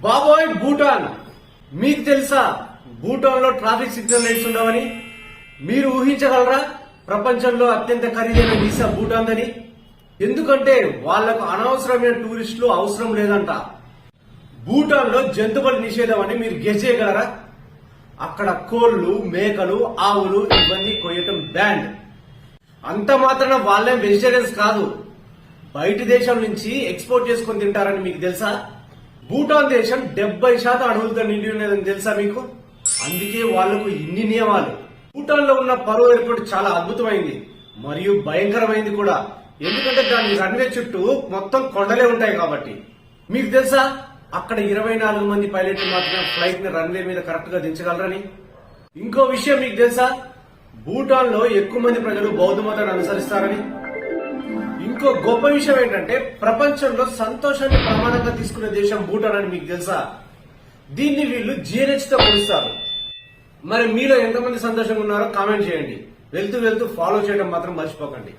బాబోయ్ భూటాన్, మీకు తెలుసా భూటాన్ లో ట్రాఫిక్ సిగ్నల్ లైట్స్ ఉండవని? మీరు ఊహించగలరా ప్రపంచంలో అత్యంత ఖరీదైన వీసా భూటాన్ అని? ఎందుకంటే వాళ్లకు అనవసరమైన టూరిస్టులు అవసరం లేదంట. భూటాన్ లో జంతువుల నిషేధం అని మీరు గెస్ చేయగలరా? అక్కడ కోళ్లు, మేకలు, ఆవులు ఇవన్నీ కొయ్యటం బ్యాన్. అంత మాత్రాన వాళ్ళే వెజిటేరియన్స్ కాదు, బయటి దేశం నుంచి ఎక్స్పోర్ట్ చేసుకుని తింటారని మీకు తెలుసా? భూటాన్ దేశం 70% అడవులతో నిండి ఉన్నదని తెలుసా మీకు? అందుకే వాళ్లకు ఇన్ని నియమాలు. భూటాన్ లో ఉన్న పరో ఎయిర్పోర్ట్ చాలా అద్భుతమైంది మరియు భయంకరమైంది కూడా. ఎందుకంటే దాని రన్వే చుట్టూ మొత్తం కొండలే ఉంటాయి కాబట్టి. మీకు తెలుసా అక్కడ 24 మంది పైలట్లు మాత్రమే ఫ్లైట్ ని రన్వే మీద కరెక్ట్ గా దించగలరని? ఇంకో విషయం మీకు తెలుసా, భూటాన్ లో ఎక్కువ మంది ప్రజలు బౌద్ధ మతాన్ని అనుసరిస్తారని? ఇంకో గొప్ప విషయం ఏంటంటే ప్రపంచంలో సంతోషాన్ని ప్రమాణంగా తీసుకునే దేశం భూటాన్ అని మీకు తెలుసా? దీన్ని వీళ్ళు GNH తో కొలుస్తారు. మరి మీలో ఎంతమంది సంతోషంగా ఉన్నారో కామెంట్ చేయండి. వెళ్తూ ఫాలో చేయడం మాత్రం మర్చిపోకండి.